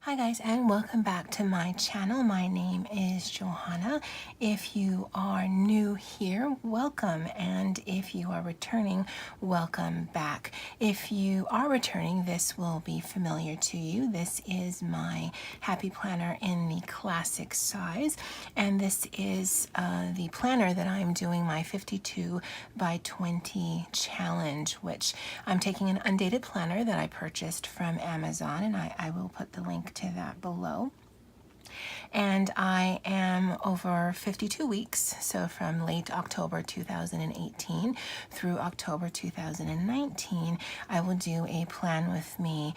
Hi guys, and welcome back to my channel. My name is Johanna. If you are new here, welcome, and if you are returning, welcome back. If you are returning, this will be familiar to you. This is my Happy Planner in the classic size, and this is the planner that I'm doing my 52 by 20 challenge, which I'm taking an undated planner that I purchased from Amazon, and I will put the link to that below. And I am over 52 weeks, so from late October 2018 through October 2019, I will do a Plan With Me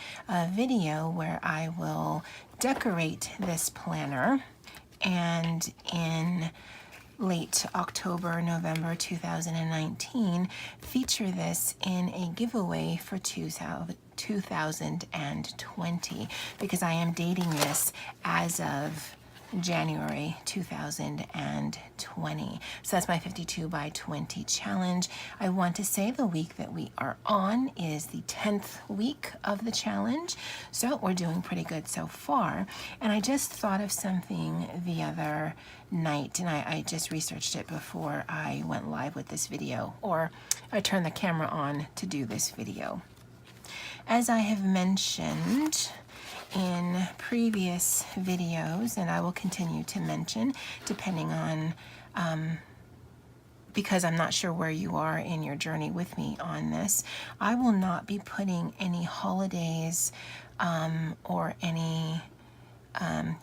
video where I will decorate this planner, and in late October, November 2019, feature this in a giveaway for 2020, because I am dating this as of January 2020. So that's my 52 by 20 challenge. I want to say the week that we are on is the 10th week of the challenge. So we're doing pretty good so far. And I just thought of something the other night, and I just researched it before I went live with this video, or I turned the camera on to do this video. As I have mentioned in previous videos, and I will continue to mention depending on, because I'm not sure where you are in your journey with me on this, I will not be putting any holidays or any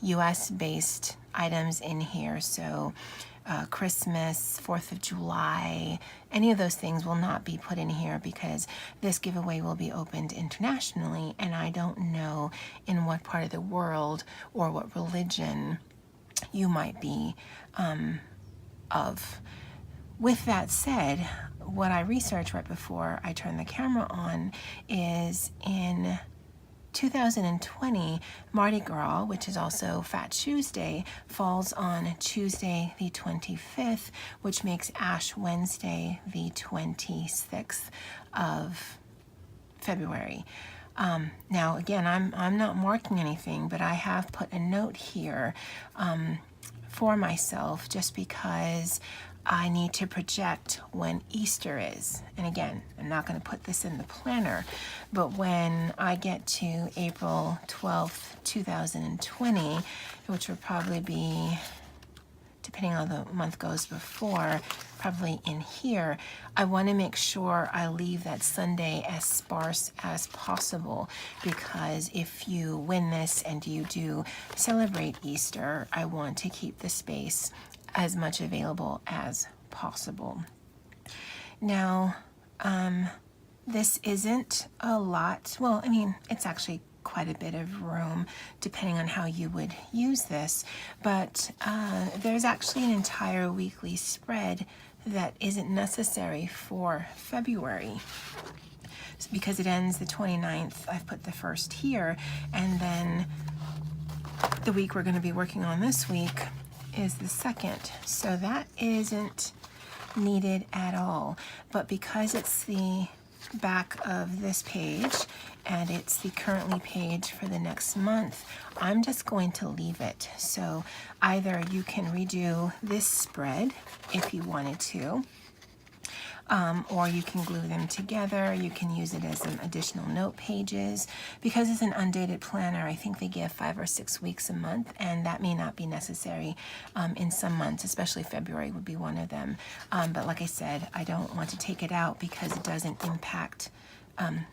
US based items in here. So Christmas, 4th of July, any of those things will not be put in here, because this giveaway will be opened internationally, and I don't know in what part of the world or what religion you might be of. With that said, what I researched right before I turned the camera on is in 2020, Mardi Gras, which is also Fat Tuesday, falls on Tuesday the 25th, which makes Ash Wednesday the 26th of February. Now again, I'm not marking anything, but I have put a note here for myself, just because I need to project when Easter is. And again, I'm not going to put this in the planner, but when I get to April 12th, 2020, which will probably be, depending on how the month goes before, probably in here, I want to make sure I leave that Sunday as sparse as possible, because if you win this and you do celebrate Easter, I want to keep the space as much available as possible. Now, this isn't a lot. Well, I mean, it's actually quite a bit of room depending on how you would use this, but there's actually an entire weekly spread that isn't necessary for February, because it ends the 29th. I've put the first here, and then the week we're going to be working on this week is the 2nd, so that isn't needed at all. But because it's the back of this page and it's the currently page for the next month, I'm just going to leave it. So either you can redo this spread if you wanted to, or you can glue them together. You can use it as some additional note pages. Because it's an undated planner, I think they give 5 or 6 weeks a month, and that may not be necessary in some months, especially February would be one of them. But like I said, I don't want to take it out because it doesn't impact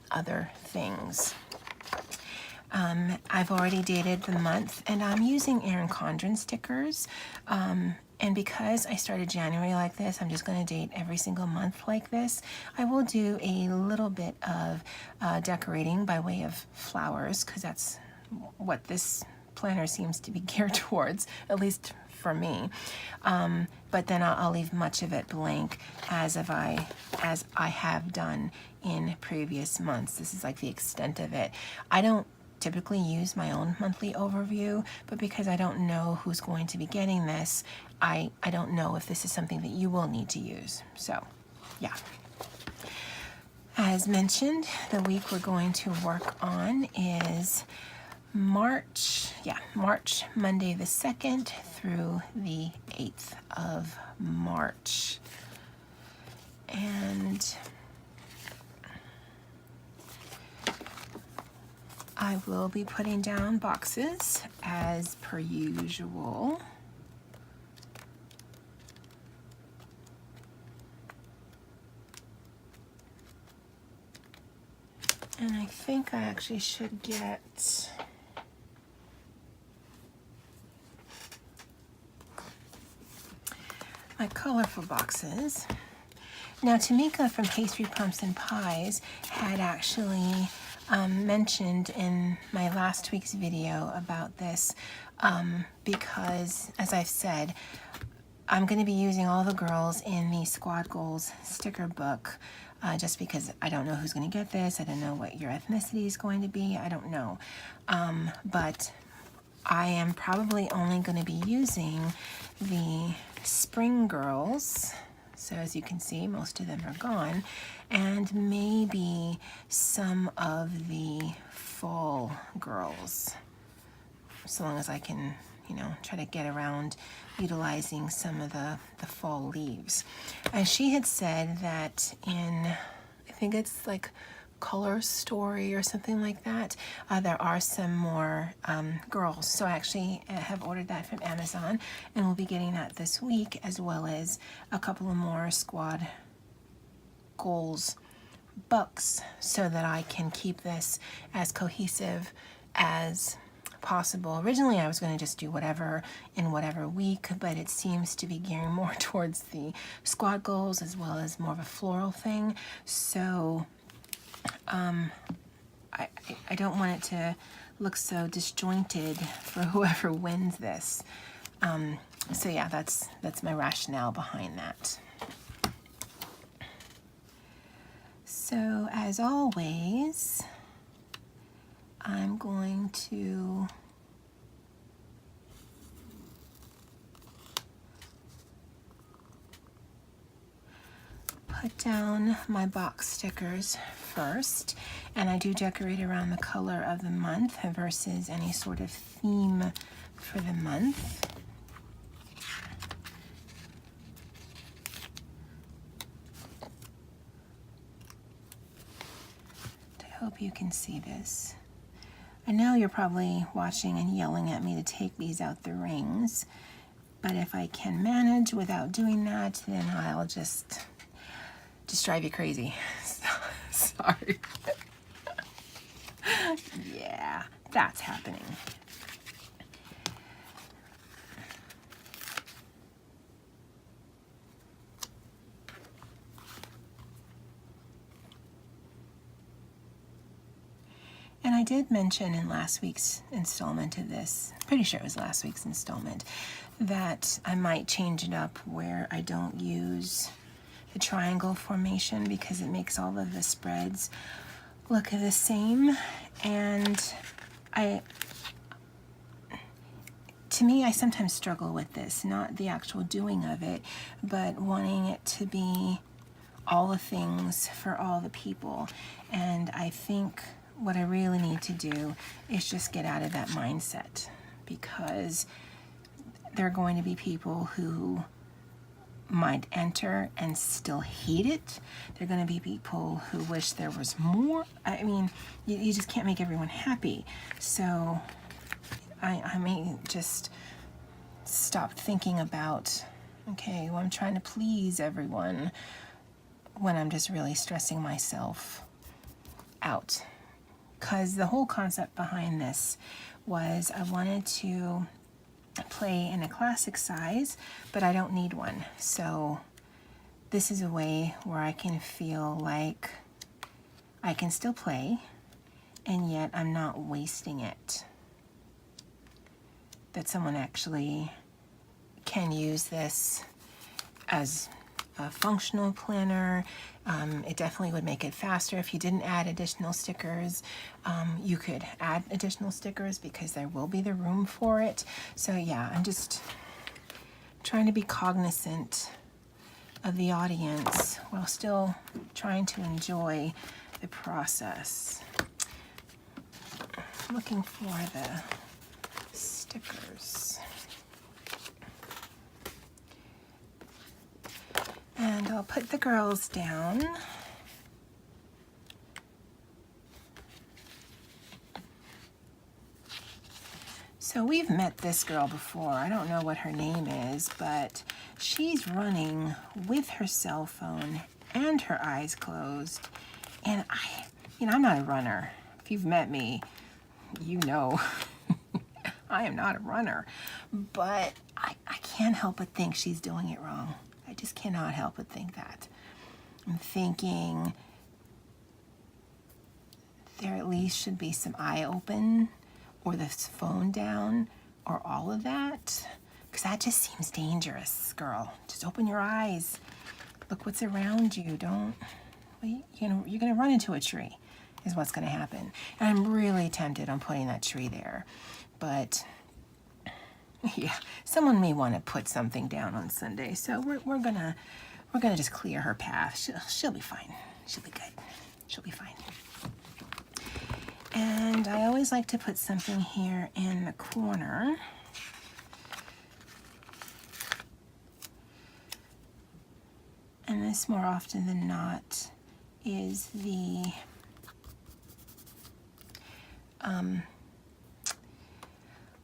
other things. I've already dated the month, and I'm using Erin Condren stickers. And because I started January like this, I'm just going to date every single month like this. I will do a little bit of decorating by way of flowers, because that's what this planner seems to be geared towards, at least for me. But then I'll leave much of it blank, as I have done in previous months. This is like the extent of it. I don't typically use my own monthly overview, but because I don't know who's going to be getting this, I don't know if this is something that you will need to use. So yeah. As mentioned, the week we're going to work on is March yeah, March, Monday the 2nd through the 8th of March. And I will be putting down boxes as per usual. And I think I actually should get my colorful boxes. Now, Tamika from Pastry Pumps and Pies had actually mentioned in my last week's video about this because, as I've said, I'm going to be using all the girls in the Squad Goals sticker book just because I don't know who's going to get this. I don't know what your ethnicity is going to be. I don't know. But I am probably only going to be using the Spring Girls. So as you can see, most of them are gone. And maybe some of the Fall Girls. So long as I can, you know, try to get around utilizing some of the fall leaves. And she had said that in, I think it's like Color Story or something like that, there are some more girls. So I actually have ordered that from Amazon, and we'll be getting that this week, as well as a couple of more Squad Goals books, so that I can keep this as cohesive as possible. Originally I was going to just do whatever in whatever week, but it seems to be gearing more towards the Squad Goals as well as more of a floral thing. So I don't want it to look so disjointed for whoever wins this. So yeah, that's my rationale behind that. So as always, I'm going to put down my box stickers first, and I do decorate around the color of the month versus any sort of theme for the month. I hope you can see this. I know you're probably watching and yelling at me to take these out the rings, but if I can manage without doing that, then I'll just drive you crazy. Sorry. Yeah, that's happening. And I did mention in last week's installment of this, pretty sure it was last week's installment, that I might change it up where I don't use the triangle formation because it makes all of the spreads look the same. And to me, I sometimes struggle with this, not the actual doing of it, but wanting it to be all the things for all the people. And I think what I really need to do is just get out of that mindset, because there are going to be people who might enter and still hate it. There are going to be people who wish there was more. I mean, you just can't make everyone happy. So I may just stop thinking about, okay, well, I'm trying to please everyone, when I'm just really stressing myself out. Because the whole concept behind this was I wanted to play in a classic size, but I don't need one. So this is a way where I can feel like I can still play, and yet I'm not wasting it. That someone actually can use this as a functional planner. It definitely would make it faster if you didn't add additional stickers. You could add additional stickers because there will be the room for it. So yeah, I'm just trying to be cognizant of the audience while still trying to enjoy the process. I'm looking for the stickers. And I'll put the girls down. So we've met this girl before. I don't know what her name is, but she's running with her cell phone and her eyes closed. And I'm not a runner. If you've met me, you know I am not a runner. But I can't help but think she's doing it wrong. I just cannot help but think that. I'm thinking there at least should be some eye open, or the phone down, or all of that, because that just seems dangerous, girl. Just open your eyes. Look what's around you. You're gonna run into a tree, is what's gonna happen. And I'm really tempted on putting that tree there, but yeah, someone may want to put something down on Sunday, so we're gonna just clear her path. She'll be fine. She'll be good. She'll be fine. And I always like to put something here in the corner. And this, more often than not, is the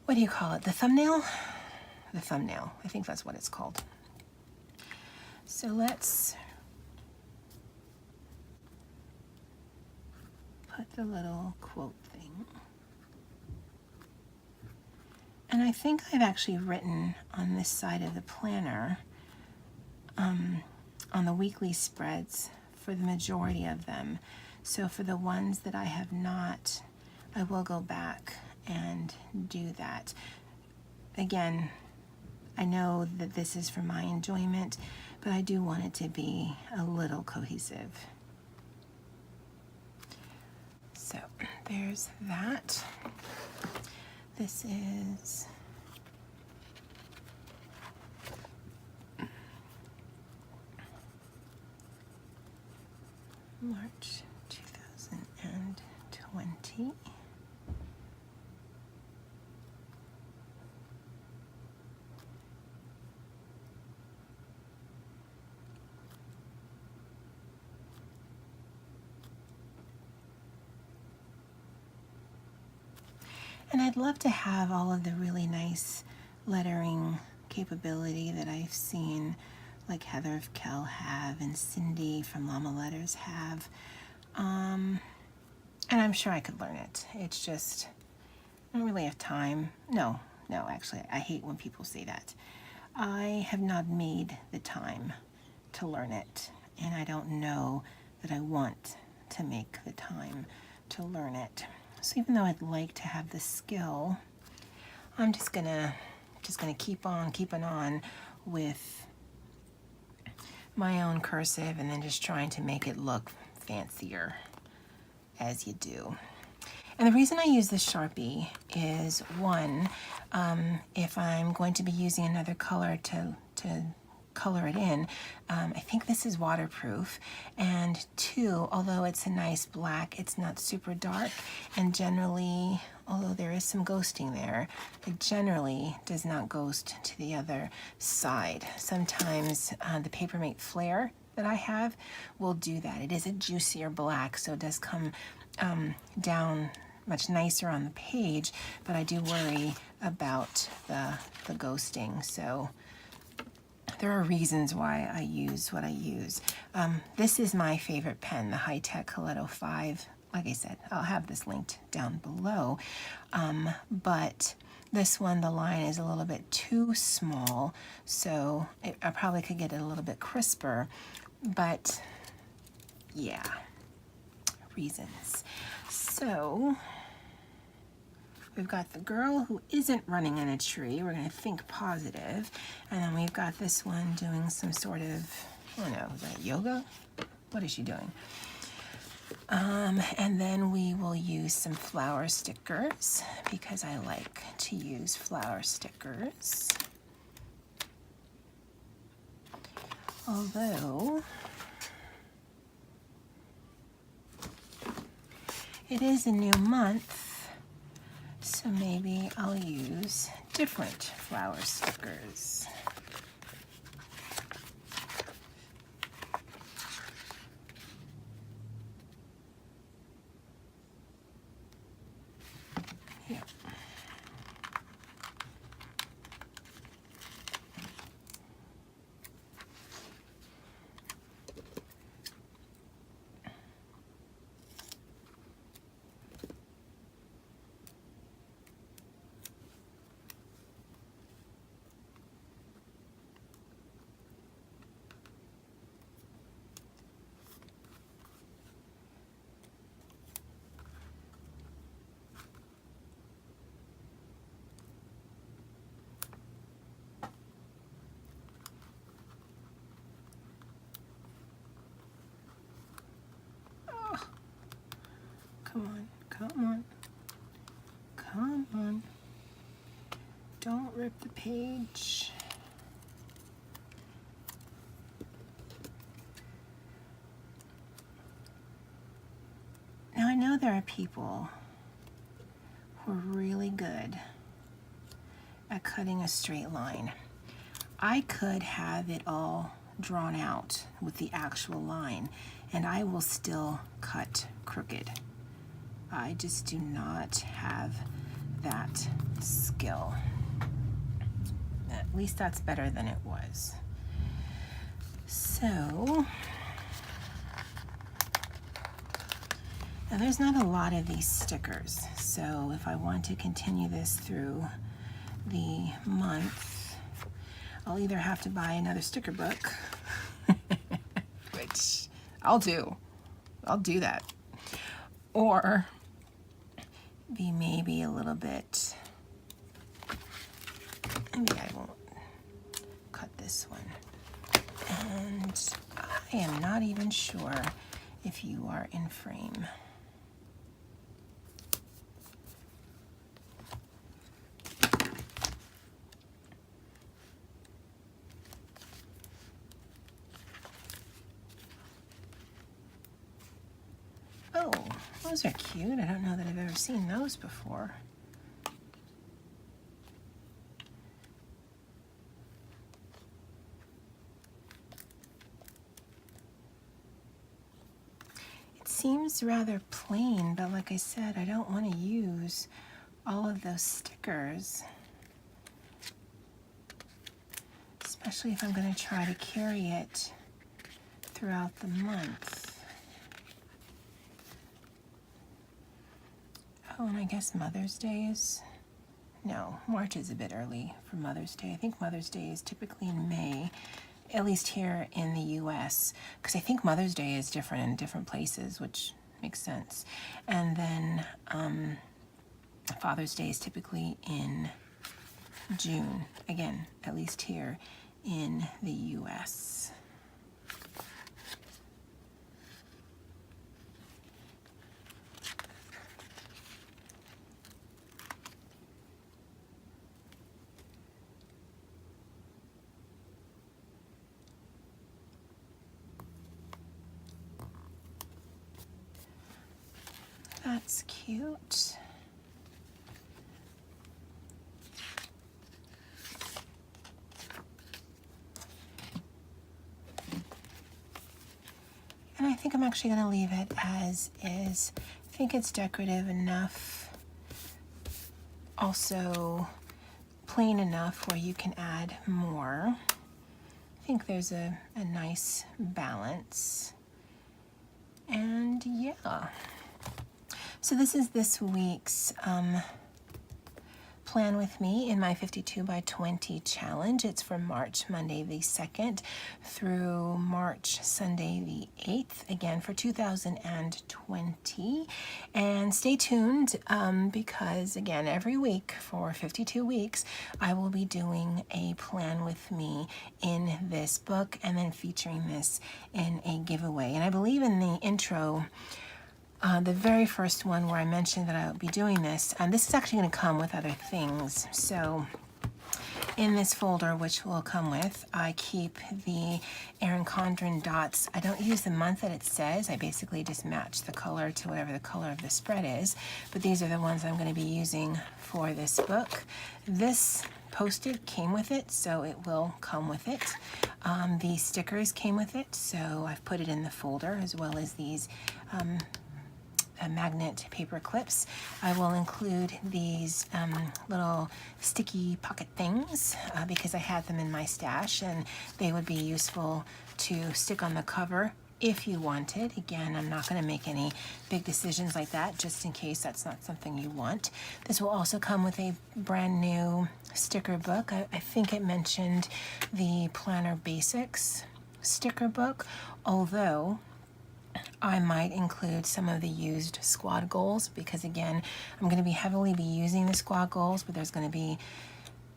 what do you call it? The thumbnail? The thumbnail. I think that's what it's called. So let's put the little quote thing. And I think I've actually written on this side of the planner, on the weekly spreads for the majority of them. So for the ones that I have not, I will go back and do that. Again, I know that this is for my enjoyment, but I do want it to be a little cohesive. So there's that. This is March 2020. And I'd love to have all of the really nice lettering capability that I've seen, like Heather of Kell have and Cindy from Llama Letters have. And I'm sure I could learn it. It's just, I don't really have time. No, actually, I hate when people say that. I have not made the time to learn it, and I don't know that I want to make the time to learn it. So even though I'd like to have the skill, I'm just gonna keep on keeping on with my own cursive, and then just trying to make it look fancier as you do. And the reason I use this Sharpie is, one, if I'm going to be using another color to color it in, I think this is waterproof, and two, although it's a nice black, it's not super dark, and generally, although there is some ghosting there, it generally does not ghost to the other side. Sometimes the Papermate Flare that I have will do that. It is a juicier black, so it does come down much nicer on the page, but I do worry about the ghosting, so there are reasons why I use what I use. This is my favorite pen, the Hi-Tech Coletto 5. Like I said, I'll have this linked down below. But this one, the line is a little bit too small, so I probably could get it a little bit crisper. But yeah, reasons. So we've got the girl who isn't running in a tree. We're going to think positive. And then we've got this one doing some sort of, I don't know, is that yoga? What is she doing? And then we will use some flower stickers, because I like to use flower stickers. Although it is a new month, so So maybe I'll use different flower stickers. Yeah. Come on, come on, come on. Don't rip the page. Now I know there are people who are really good at cutting a straight line. I could have it all drawn out with the actual line, and I will still cut crooked. I just do not have that skill. At least that's better than it was. So, now there's not a lot of these stickers, so if I want to continue this through the month, I'll either have to buy another sticker book, which I'll do that, or be maybe a little bit, maybe I won't cut this one. And I am not even sure if you are in frame. Oh, those are cute. I don't know that I've ever seen those before. It seems rather plain, but like I said, I don't want to use all of those stickers, especially if I'm going to try to carry it throughout the month. Oh, and I guess Mother's Day is, no, March is a bit early for Mother's Day. I think Mother's Day is typically in May, at least here in the US, because I think Mother's Day is different in different places, which makes sense. And then Father's Day is typically in June, again, at least here in the US. That's cute. And I think I'm actually going to leave it as is. I think it's decorative enough, also plain enough where you can add more. I think there's a nice balance. And yeah. So this is this week's plan with me in my 52 by 20 challenge. It's from March Monday the 2nd through March Sunday the 8th, again for 2020. And stay tuned because again, every week for 52 weeks, I will be doing a plan with me in this book and then featuring this in a giveaway. And I believe in the intro, the very first one where I mentioned that I would be doing this, this is actually going to come with other things. So In this folder, which will come with, I keep the Erin Condren dots. I don't use the month that it says. I basically just match the color to whatever the color of the spread is. But these are the ones I'm going to be using for this book. This Post-it came with it, so it will come with it. The stickers came with it, so I've put it in the folder, as well as these magnet paper clips. I will include these little sticky pocket things because I had them in my stash, and they would be useful to stick on the cover if you wanted. Again, I'm not going to make any big decisions like that, just in case that's not something you want. This will also come with a brand new sticker book. I think it mentioned the Planner Basics sticker book, although I might include some of the used squad goals, because again, I'm going to be heavily using the squad goals, but there's going to be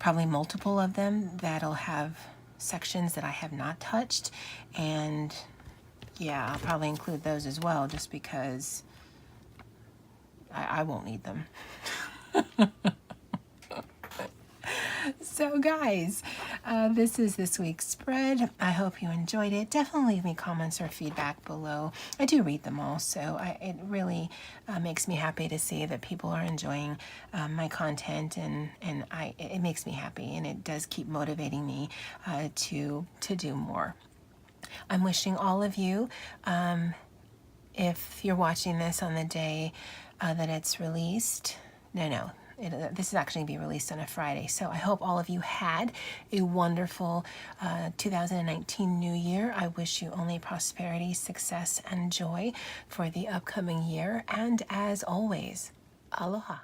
probably multiple of them that'll have sections that I have not touched, and yeah, I'll probably include those as well, just because I won't need them. So guys, this is this week's spread. I hope you enjoyed it. Definitely leave me comments or feedback below. I do read them all, so it really makes me happy to see that people are enjoying my content, and it makes me happy, and it does keep motivating me to do more. I'm wishing all of you, if you're watching this on the day that it's released, this is actually going to be released on a Friday, so I hope all of you had a wonderful 2019 New Year. I wish you only prosperity, success, and joy for the upcoming year, and as always, aloha.